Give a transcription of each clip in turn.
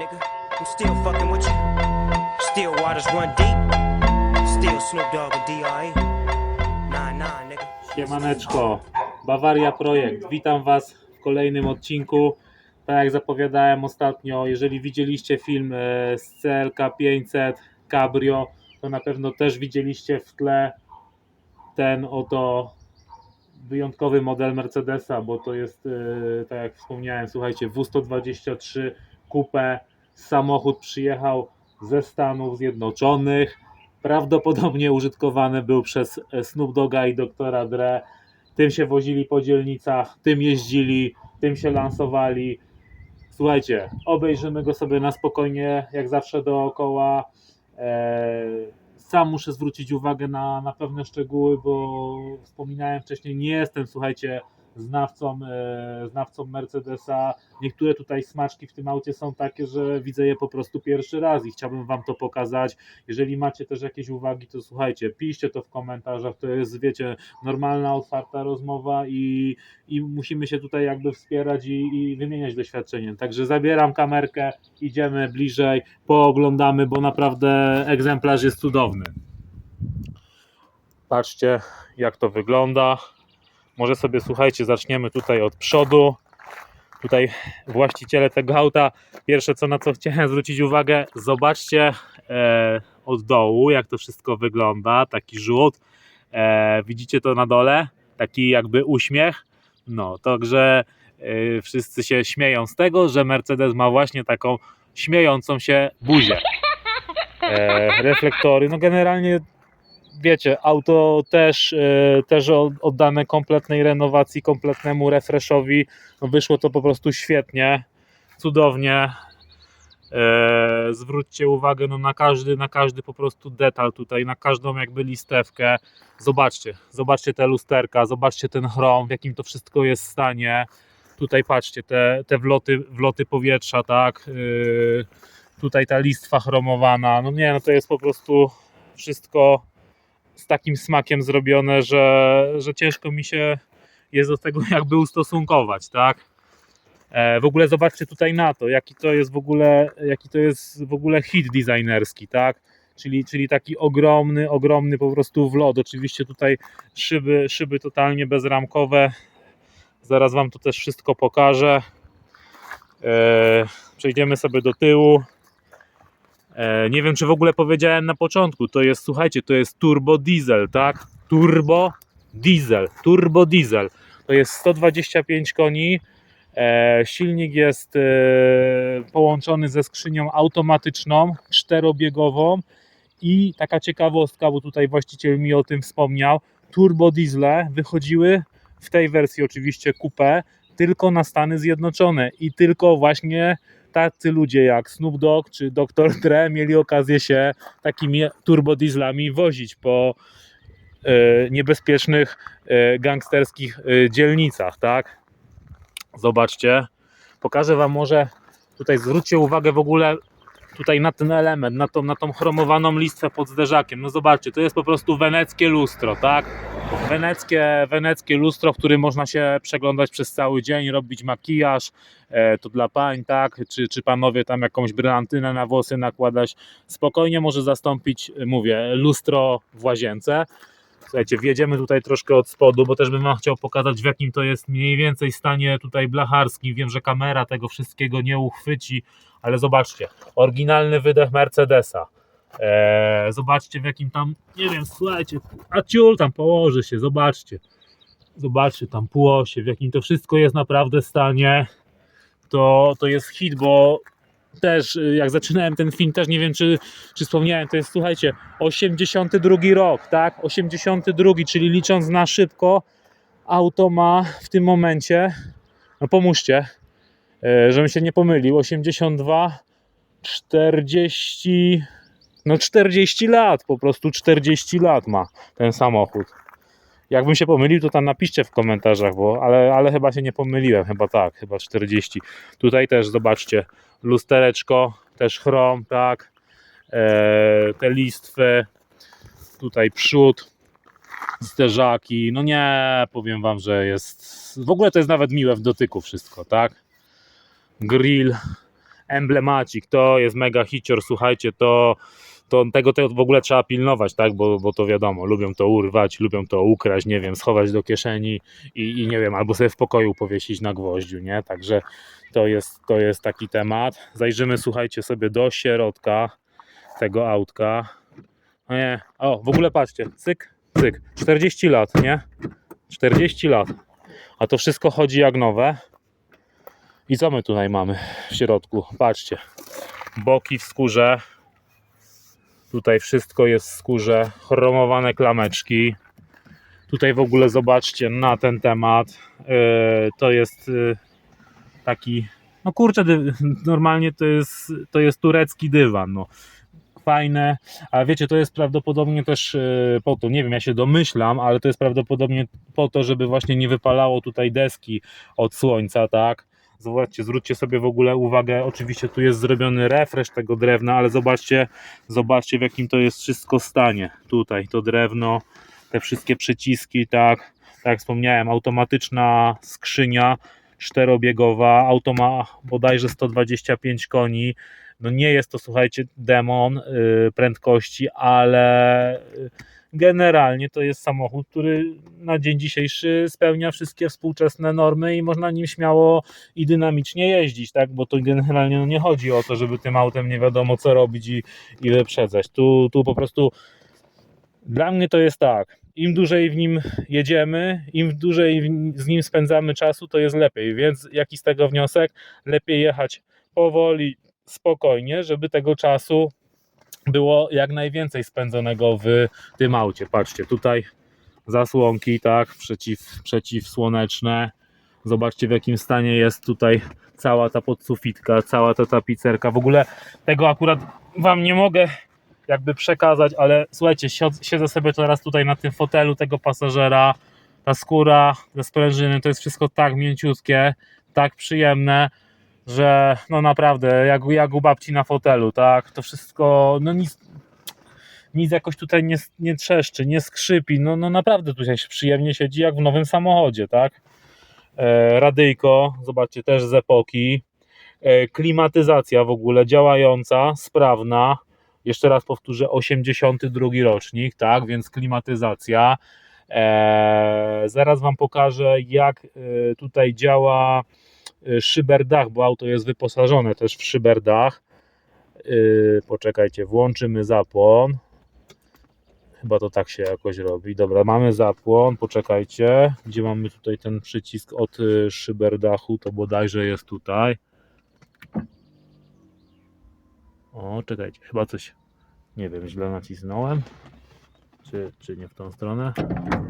nigga. I'm still fucking with you. Still waters run deep. Still Snoop Dogg and D.R.E. Nah, nigga. Siemaneczko, Bawaria Projekt. Witam Was w kolejnym odcinku. Tak jak zapowiadałem ostatnio, jeżeli widzieliście film z CLK 500 Cabrio, to na pewno też widzieliście w tle ten oto wyjątkowy model Mercedesa, bo to jest, tak jak wspomniałem, słuchajcie, W123 Coupe. Samochód przyjechał ze Stanów Zjednoczonych. Prawdopodobnie użytkowany był przez Snoop Dogga i Dr. Dre. Tym się wozili po dzielnicach, tym jeździli, tym się lansowali. Słuchajcie, obejrzymy go sobie na spokojnie, jak zawsze dookoła. Sam muszę zwrócić uwagę na pewne szczegóły, bo wspominałem wcześniej, nie jestem, słuchajcie, znawcą Mercedesa. Niektóre tutaj smaczki w tym aucie są takie, że widzę je po prostu pierwszy raz i chciałbym Wam to pokazać. Jeżeli macie też jakieś uwagi, to słuchajcie, piszcie to w komentarzach, to jest, wiecie, normalna, otwarta rozmowa i musimy się tutaj jakby wspierać i wymieniać doświadczeniem. Także zabieram kamerkę, idziemy bliżej, pooglądamy, bo naprawdę egzemplarz jest cudowny. Patrzcie, jak to wygląda. Może sobie, słuchajcie, zaczniemy tutaj od przodu. Tutaj właściciele tego auta, pierwsze na co chciałem zwrócić uwagę, zobaczcie od dołu, jak to wszystko wygląda, taki rzut. Widzicie to na dole? Taki jakby uśmiech. No, także wszyscy się śmieją z tego, że Mercedes ma właśnie taką śmiejącą się buzię. Reflektory, no generalnie wiecie, auto też oddane kompletnej renowacji, kompletnemu refreshowi. No wyszło to po prostu świetnie, cudownie. Zwróćcie uwagę na każdy po prostu detal tutaj, na każdą jakby listewkę. Zobaczcie te lusterka, zobaczcie ten chrom, w jakim to wszystko jest stanie. Tutaj patrzcie, te wloty powietrza, tak. Tutaj ta listwa chromowana. No nie, no to jest po prostu wszystko z takim smakiem zrobione, że ciężko mi się jest do tego jakby ustosunkować, tak? W ogóle zobaczcie tutaj na to, jaki to jest w ogóle hit designerski, tak? Czyli taki ogromny po prostu wlot. Oczywiście tutaj szyby totalnie bezramkowe. Zaraz Wam to też wszystko pokażę. Przejdziemy sobie do tyłu. Nie wiem, czy w ogóle powiedziałem na początku, to jest, słuchajcie, to jest turbo diesel, tak? Turbo diesel. To jest 125 koni. Silnik jest połączony ze skrzynią automatyczną, czterobiegową i taka ciekawostka, bo tutaj właściciel mi o tym wspomniał, turbo diesle wychodziły w tej wersji oczywiście coupé tylko na Stany Zjednoczone i tylko właśnie tacy ludzie jak Snoop Dogg czy Dr. Dre mieli okazję się takimi turbodieslami wozić po niebezpiecznych gangsterskich dzielnicach, tak? Zobaczcie, pokażę Wam może, tutaj zwróćcie uwagę w ogóle tutaj na ten element, na tą chromowaną listwę pod zderzakiem. No zobaczcie, to jest po prostu weneckie lustro, tak? Weneckie lustro, w którym można się przeglądać przez cały dzień, robić makijaż, to dla pań, tak? Czy panowie tam jakąś brylantynę na włosy nakładać. Spokojnie może zastąpić, mówię, lustro w łazience. Słuchajcie, wjedziemy tutaj troszkę od spodu, bo też bym Wam chciał pokazać, w jakim to jest mniej więcej stanie tutaj blacharskim. Wiem, że kamera tego wszystkiego nie uchwyci, ale zobaczcie, oryginalny wydech Mercedesa. Zobaczcie, w jakim tam, nie wiem, słuchajcie, a ciul tam położy się, zobaczcie tam półosie, w jakim to wszystko jest naprawdę stanie. To jest hit, bo też jak zaczynałem ten film, też nie wiem czy wspomniałem, to jest, słuchajcie, 82 rok, tak? 82, czyli licząc na szybko, auto ma w tym momencie, no pomóżcie, żebym się nie pomylił, 82, 40, no 40 lat, po prostu 40 lat ma ten samochód. Jakbym się pomylił, to tam napiszcie w komentarzach, ale chyba się nie pomyliłem, chyba 40. Tutaj też zobaczcie, lustereczko, też chrom, tak, te listwy, tutaj przód, zderzaki, no nie, powiem Wam, że jest, w ogóle to jest nawet miłe w dotyku wszystko, tak, grill, Emblemacik, to jest mega hicior, słuchajcie, to tego w ogóle trzeba pilnować, tak, bo to wiadomo, lubią to urwać, lubią to ukraść, nie wiem, schować do kieszeni i nie wiem, albo sobie w pokoju powiesić na gwoździu, nie, także to jest taki temat. Zajrzymy, słuchajcie, sobie do środka tego autka. O nie, o, w ogóle patrzcie, cyk, cyk, 40 lat, nie, 40 lat, a to wszystko chodzi jak nowe. I co my tutaj mamy w środku? Patrzcie, boki w skórze, tutaj wszystko jest w skórze, chromowane klameczki. Tutaj w ogóle zobaczcie na ten temat, to jest taki, no kurczę, normalnie to jest turecki dywan, no. Fajne, a wiecie, to jest prawdopodobnie też po to, nie wiem, ja się domyślam, ale to jest prawdopodobnie po to, żeby właśnie nie wypalało tutaj deski od słońca, tak? Zobaczcie, zwróćcie sobie w ogóle uwagę, oczywiście tu jest zrobiony refresh tego drewna, ale zobaczcie w jakim to jest wszystko stanie. Tutaj to drewno, te wszystkie przyciski, tak jak wspomniałem, automatyczna skrzynia czterobiegowa, auto ma bodajże 125 koni. No nie jest to, słuchajcie, demon prędkości, ale generalnie to jest samochód, który na dzień dzisiejszy spełnia wszystkie współczesne normy i można nim śmiało i dynamicznie jeździć, tak? Bo to generalnie no nie chodzi o to, żeby tym autem nie wiadomo co robić i wyprzedzać. Tu po prostu dla mnie to jest tak, im dłużej w nim jedziemy, im dłużej z nim spędzamy czasu, to jest lepiej, więc jaki z tego wniosek? Lepiej jechać powoli, spokojnie, żeby tego czasu było jak najwięcej spędzonego w tym aucie. Patrzcie, tutaj zasłonki, tak, przeciwsłoneczne. Zobaczcie w jakim stanie jest tutaj cała ta podsufitka, cała ta tapicerka. W ogóle tego akurat wam nie mogę jakby przekazać, ale słuchajcie, siedzę sobie teraz tutaj na tym fotelu tego pasażera. Ta skóra ze sprężyny to jest wszystko tak mięciutkie, tak przyjemne, że no naprawdę jak u babci na fotelu, tak, to wszystko, no nic jakoś tutaj nie trzeszczy, nie skrzypi, no naprawdę tutaj się przyjemnie siedzi jak w nowym samochodzie, tak. Radyjko, zobaczcie, też z epoki, klimatyzacja w ogóle działająca, sprawna, jeszcze raz powtórzę, 82 rocznik, tak, więc klimatyzacja. Zaraz wam pokażę jak tutaj działa szyberdach, bo auto jest wyposażone też w szyberdach. Poczekajcie, włączymy zapłon. Chyba to tak się jakoś robi. Dobra, mamy zapłon, poczekajcie. Gdzie mamy tutaj ten przycisk od szyberdachu? To bodajże jest tutaj. O, czekajcie, chyba coś, nie wiem, źle nacisnąłem. Czy nie w tą stronę?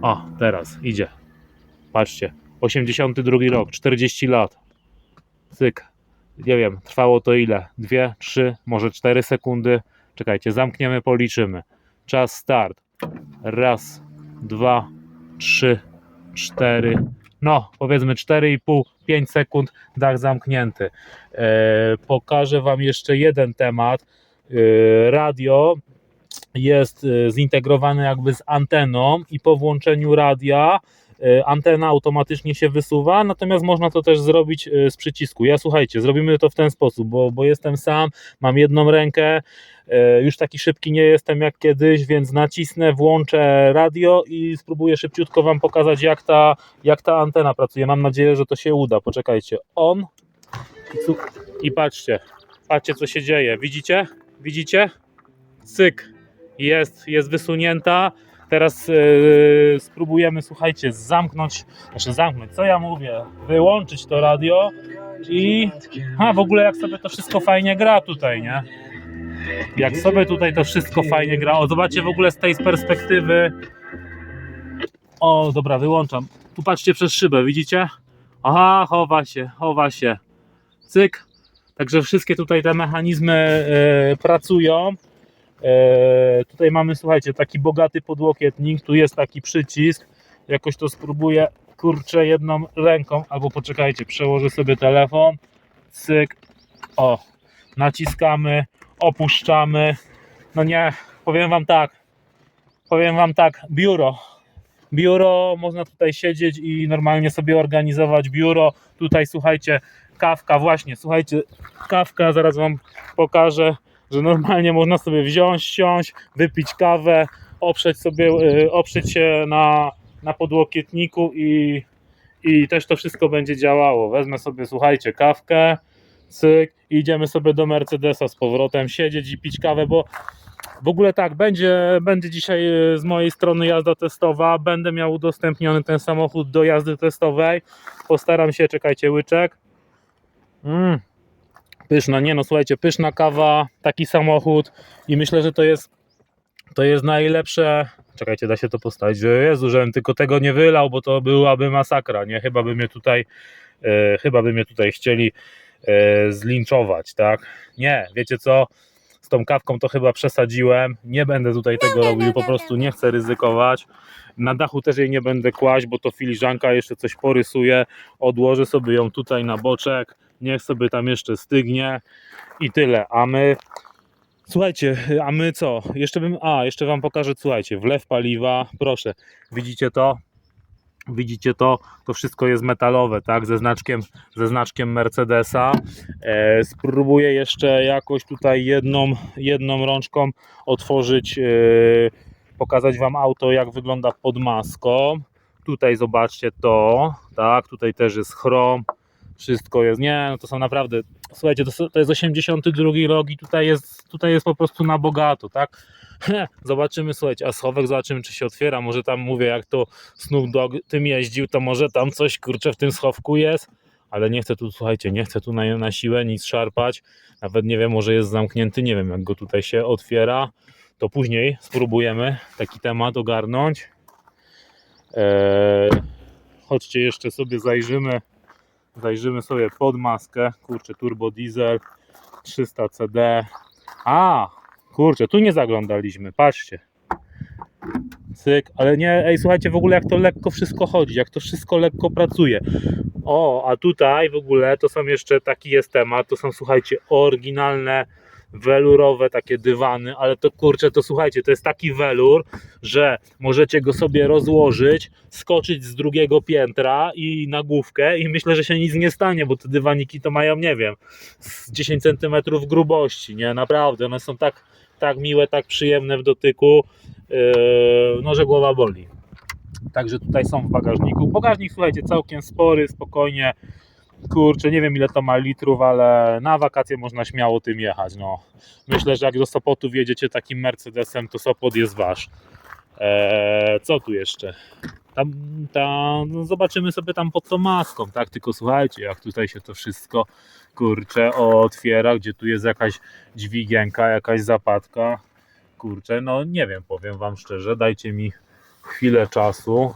O, teraz idzie. Patrzcie, 82 rok, 40 lat. Cyk. Nie wiem, trwało to ile? 2, 3, może 4 sekundy. Czekajcie, zamkniemy, policzymy. Czas start. Raz, 2, 3, 4. No, powiedzmy 4,5, 5 sekund, dach zamknięty. Pokażę wam jeszcze jeden temat. Radio jest zintegrowane jakby z anteną i po włączeniu radia antena automatycznie się wysuwa, natomiast można to też zrobić z przycisku. Słuchajcie, zrobimy to w ten sposób, bo jestem sam, mam jedną rękę, już taki szybki nie jestem jak kiedyś, więc nacisnę, włączę radio i spróbuję szybciutko wam pokazać jak ta antena pracuje. Mam nadzieję, że to się uda. Poczekajcie, on i patrzcie co się dzieje. Widzicie? Cyk, jest wysunięta. Teraz spróbujemy, słuchajcie, zamknąć, co ja mówię, wyłączyć to radio i w ogóle jak sobie to wszystko fajnie gra tutaj, nie? Jak sobie tutaj to wszystko fajnie gra. O, zobaczcie w ogóle z tej perspektywy. O, dobra, wyłączam. Tu patrzcie przez szybę, widzicie? Aha, chowa się. Cyk. Także wszystkie tutaj te mechanizmy pracują. Tutaj mamy, słuchajcie, taki bogaty podłokietnik, tu jest taki przycisk, jakoś to spróbuję, kurczę, jedną ręką, albo poczekajcie, przełożę sobie telefon, cyk, o, naciskamy, opuszczamy, no nie, powiem wam tak, biuro, można tutaj siedzieć i normalnie sobie organizować biuro, tutaj słuchajcie, kawka, właśnie, słuchajcie, kawka, zaraz wam pokażę, że normalnie można sobie siąść, wypić kawę, oprzeć się na podłokietniku i też to wszystko będzie działało. Wezmę sobie, słuchajcie, kawkę, cyk, i idziemy sobie do Mercedesa z powrotem, siedzieć i pić kawę, bo w ogóle tak, będzie dzisiaj z mojej strony jazda testowa, będę miał udostępniony ten samochód do jazdy testowej, postaram się, czekajcie, łyczek, pyszna, nie no, słuchajcie, pyszna kawa, taki samochód i myślę, że to jest najlepsze. Czekajcie, da się to postawić, że Jezu, żebym tylko tego nie wylał, bo to byłaby masakra, nie? Chyba by mnie tutaj chcieli zlinczować, tak? Nie, wiecie co? Z tą kawką to chyba przesadziłem. Nie będę tutaj tego robił, po prostu nie chcę ryzykować. Na dachu też jej nie będę kłaść, bo to filiżanka jeszcze coś porysuje. Odłożę sobie ją tutaj na boczek. Niech sobie tam jeszcze stygnie i tyle. A my, słuchajcie, a my co? Jeszcze wam pokażę, słuchajcie, wlew paliwa, proszę, widzicie to? Widzicie to? To wszystko jest metalowe, tak? Ze znaczkiem Mercedesa. Spróbuję jeszcze jakoś tutaj jedną rączką otworzyć, pokazać wam auto, jak wygląda pod maską. Tutaj zobaczcie to, tak? Tutaj też jest chrom. Wszystko jest, nie, no to są naprawdę, słuchajcie, to jest 82 rok i tutaj jest po prostu na bogato, tak? Zobaczymy, słuchajcie, a schowek zobaczymy, czy się otwiera, może tam, mówię, jak to Snoop Dogg tym jeździł, to może tam coś, kurczę, w tym schowku jest, ale nie chcę tu, słuchajcie, nie chcę tu na siłę nic szarpać, nawet nie wiem, może jest zamknięty, nie wiem, jak go tutaj się otwiera, to później spróbujemy taki temat ogarnąć. Chodźcie, jeszcze sobie zajrzymy sobie pod maskę, kurczę, turbo diesel 300 CD. Kurczę, tu nie zaglądaliśmy, patrzcie, cyk, ale nie, ej, słuchajcie, w ogóle jak to lekko wszystko chodzi, jak to wszystko lekko pracuje. A tutaj w ogóle to są jeszcze, taki jest temat, to są, słuchajcie, oryginalne welurowe takie dywany, ale to, kurczę, to słuchajcie, to jest taki welur, że możecie go sobie rozłożyć, skoczyć z drugiego piętra i na główkę i myślę, że się nic nie stanie, bo te dywaniki to mają, nie wiem, z 10 cm grubości, nie, naprawdę, one są tak miłe, tak przyjemne w dotyku, no, że głowa boli. Także tutaj są w bagażniku. Bagażnik, słuchajcie, całkiem spory, spokojnie. Kurczę, nie wiem ile to ma litrów, ale na wakacje można śmiało tym jechać. No. Myślę, że jak do Sopotu wjedziecie takim Mercedesem, to Sopot jest wasz. Co tu jeszcze? No zobaczymy sobie tam pod tą maską, tak? Tylko słuchajcie, jak tutaj się to wszystko, kurczę, otwiera, gdzie tu jest jakaś dźwigienka, jakaś zapadka. Kurczę, no nie wiem, powiem wam szczerze, dajcie mi chwilę czasu.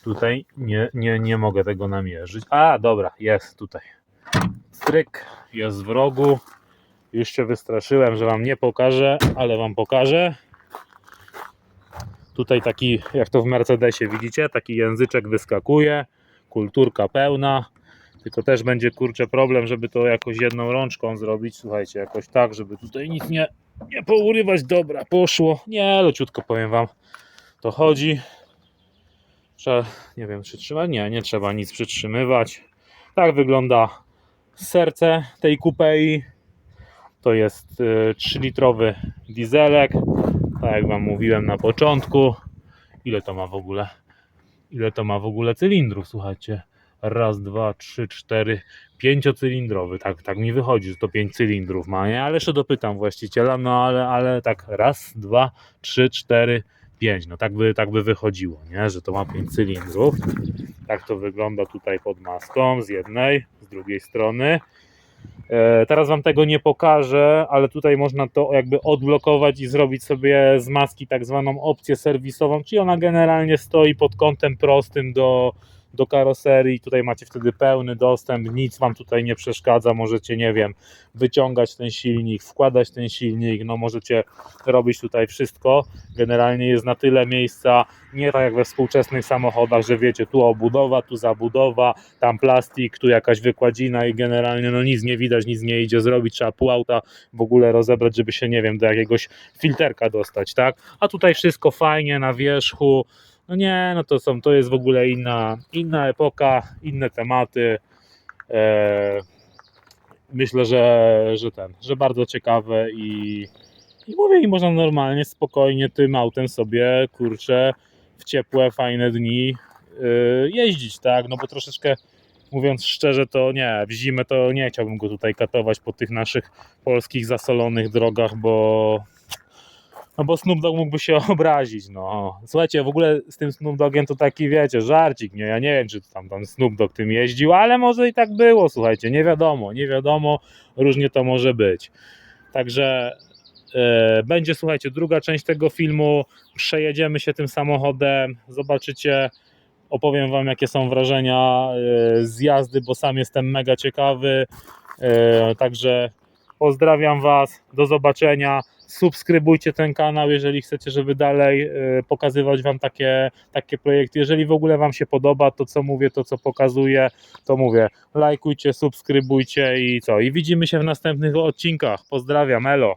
Tutaj nie mogę tego namierzyć. Dobra, jest tutaj. Stryk jest w rogu. Już się wystraszyłem, że wam nie pokażę, ale wam pokażę. Tutaj taki, jak to w Mercedesie widzicie, taki języczek wyskakuje. Kulturka pełna. Tylko też będzie, kurczę, problem, żeby to jakoś jedną rączką zrobić. Słuchajcie, jakoś tak, żeby tutaj nic nie pourywać. Dobra, poszło. Nie, leciutko, powiem wam. To chodzi. Trzeba, nie wiem, przytrzymać? Nie trzeba nic przytrzymywać. Tak wygląda serce tej kupei. To jest 3-litrowy dieselek. Tak jak wam mówiłem na początku. Ile to ma w ogóle? Ile to ma w ogóle cylindrów? Słuchajcie. Raz, dwa, trzy, cztery, 5-cylindrowy. Tak mi wychodzi, że to 5 cylindrów ma, nie? Ale jeszcze dopytam właściciela, no ale tak raz, dwa, trzy, cztery, 5. No tak by wychodziło, nie? Że to ma 5 cylindrów. Tak to wygląda tutaj pod maską z jednej, z drugiej strony. Teraz wam tego nie pokażę, ale tutaj można to jakby odblokować i zrobić sobie z maski tak zwaną opcję serwisową, czyli ona generalnie stoi pod kątem prostym do karoserii. Tutaj macie wtedy pełny dostęp, nic wam tutaj nie przeszkadza, możecie, nie wiem, wyciągać ten silnik, wkładać ten silnik, no możecie robić tutaj wszystko. Generalnie jest na tyle miejsca, nie tak jak we współczesnych samochodach, że wiecie, tu obudowa, tu zabudowa, tam plastik, tu jakaś wykładzina i generalnie no nic nie widać, nic nie idzie zrobić, trzeba pół auta w ogóle rozebrać, żeby się, nie wiem, do jakiegoś filterka dostać, tak? A tutaj wszystko fajnie na wierzchu. No nie, no to jest w ogóle inna epoka, inne tematy. myślę, że bardzo ciekawe i mówię, i można normalnie, spokojnie tym autem sobie, kurczę, w ciepłe, fajne dni jeździć, tak, no bo troszeczkę, mówiąc szczerze, to nie, w zimę to nie chciałbym go tutaj katować po tych naszych polskich zasolonych drogach, bo Snoop Dogg mógłby się obrazić, no. Słuchajcie, w ogóle z tym Snoop Doggiem to taki, wiecie, żarcik, nie? Ja nie wiem, czy tam Snoop Dogg tym jeździł, ale może i tak było, słuchajcie, nie wiadomo, różnie to może być. Także będzie, słuchajcie, druga część tego filmu, przejedziemy się tym samochodem, zobaczycie, opowiem wam, jakie są wrażenia z jazdy, bo sam jestem mega ciekawy, także pozdrawiam was, do zobaczenia, subskrybujcie ten kanał, jeżeli chcecie, żeby dalej pokazywać wam takie projekty, jeżeli w ogóle wam się podoba to, co mówię, to, co pokazuję, to mówię, lajkujcie, subskrybujcie i co, i widzimy się w następnych odcinkach, pozdrawiam, elo.